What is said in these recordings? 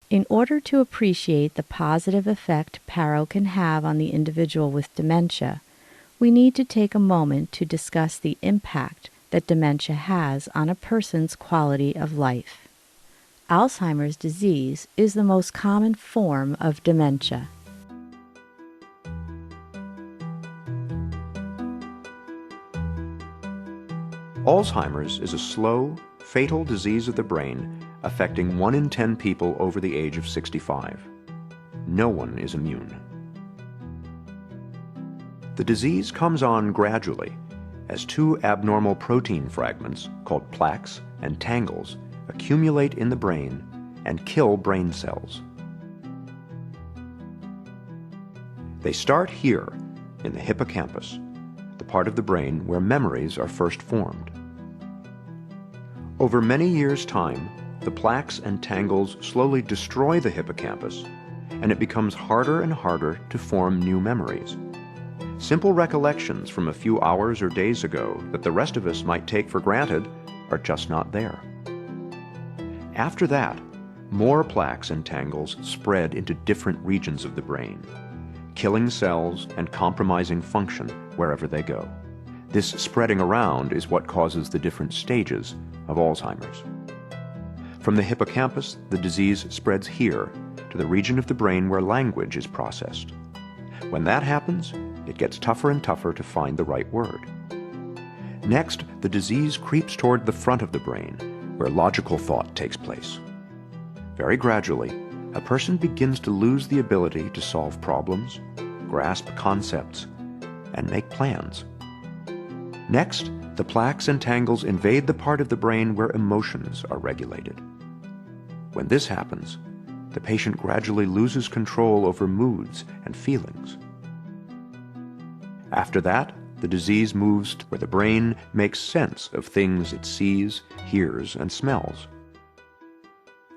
In order to appreciate the positive effect PARO can have on the individual with dementia, we need to take a moment to discuss the impact that dementia has on a person's quality of life. Alzheimer's disease is the most common form of dementia. Alzheimer's is a slow, fatal disease of the brain affecting 1 in 10 people over the age of 65. No one is immune. The disease comes on gradually as 2 abnormal protein fragments called plaques and tangles accumulate in the brain and kill brain cells. They start here in the hippocampus, the part of the brain where memories are first formed. Over many years' time, the plaques and tangles slowly destroy the hippocampus, and it becomes harder and harder to form new memories. Simple recollections from a few hours or days ago that the rest of us might take for granted are just not there. After that, more plaques and tangles spread into different regions of the brain, killing cells and compromising function wherever they go. This spreading around is what causes the different stages of Alzheimer's. From the hippocampus, the disease spreads here to the region of the brain where language is processed. When that happens, it gets tougher and tougher to find the right word. Next, the disease creeps toward the front of the brain, where logical thought takes place. Very gradually, a person begins to lose the ability to solve problems, grasp concepts, and make plans. Next, the plaques and tangles invade the part of the brain where emotions are regulated. When this happens, the patient gradually loses control over moods and feelings. After that, the disease moves to where the brain makes sense of things it sees, hears, and smells.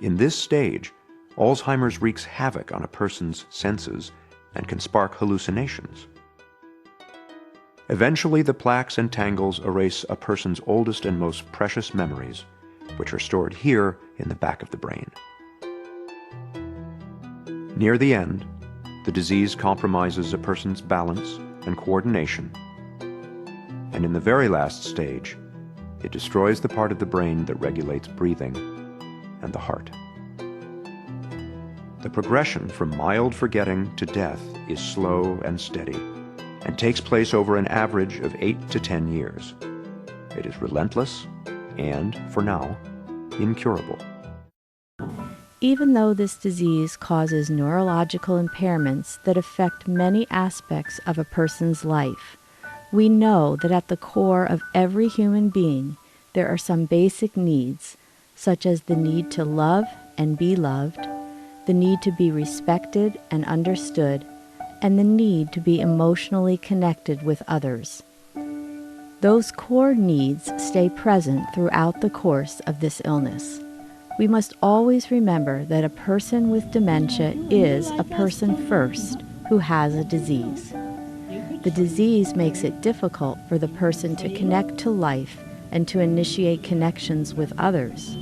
In this stage, Alzheimer's wreaks havoc on a person's senses and can spark hallucinations. Eventually, the plaques and tangles erase a person's oldest and most precious memories, which are stored here in the back of the brain. Near the end, the disease compromises a person's balance and coordination, and in the very last stage, it destroys the part of the brain that regulates breathing and the heart. The progression from mild forgetting to death is slow and steady, and takes place over an average of 8 to 10 years. It is relentless and, for now, incurable. Even though this disease causes neurological impairments that affect many aspects of a person's life, we know that at the core of every human being there are some basic needs, such as the need to love and be loved, the need to be respected and understood, and the need to be emotionally connected with others. Those core needs stay present throughout the course of this illness. We must always remember that a person with dementia is a person first who has a disease. The disease makes it difficult for the person to connect to life and to initiate connections with others.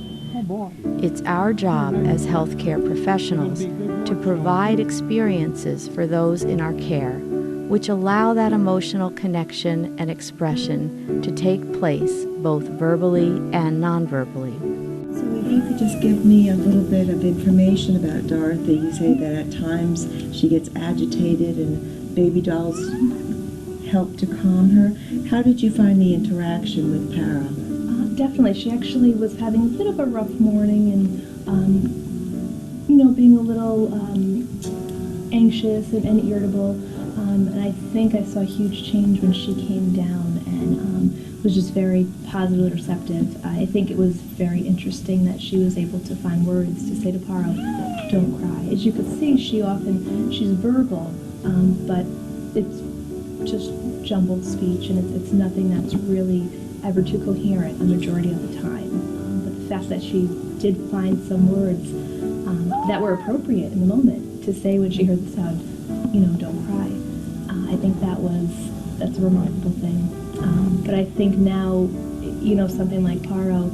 It's our job as healthcare professionals to provide experiences for those in our care, which allow that emotional connection and expression to take place both verbally and non-verbally. So if you could just give me a little bit of information about Dorothy. You say that at times she gets agitated and baby dolls help to calm her. How did you find the interaction with PARO? Definitely. She actually was having a bit of a rough morning and, being a little anxious and irritable. And I think I saw a huge change when she came down and was just very positive and receptive. I think it was very interesting that she was able to find words to say to PARO, "Don't cry." As you could see, she's verbal, but it's just jumbled speech, and it's nothing that's really ever too coherent a majority of the time. But the fact that she did find some words that were appropriate in the moment to say when she heard the sound, "Don't cry." I think that's a remarkable thing. But I think now, something like PARO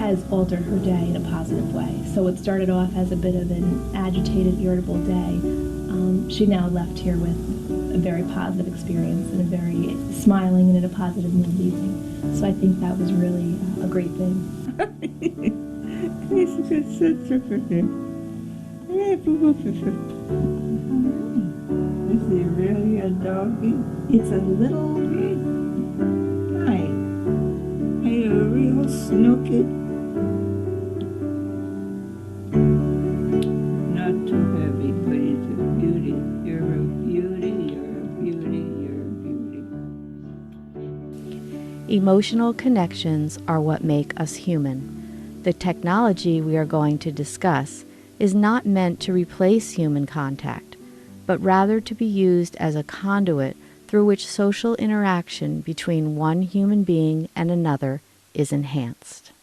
has altered her day in a positive way. So it started off as a bit of an agitated, irritable day. She now left here with a very positive experience and a very smiling and in a positive mood leaving. So I think that was really a great thing. Is he really a doggy? It's a little guy. Hey, a real snooky. Not too heavy, but it's a beauty. You're a beauty, you're a beauty, you're a beauty. Emotional connections are what make us human. The technology we are going to discuss is not meant to replace human contact, but rather to be used as a conduit through which social interaction between one human being and another is enhanced.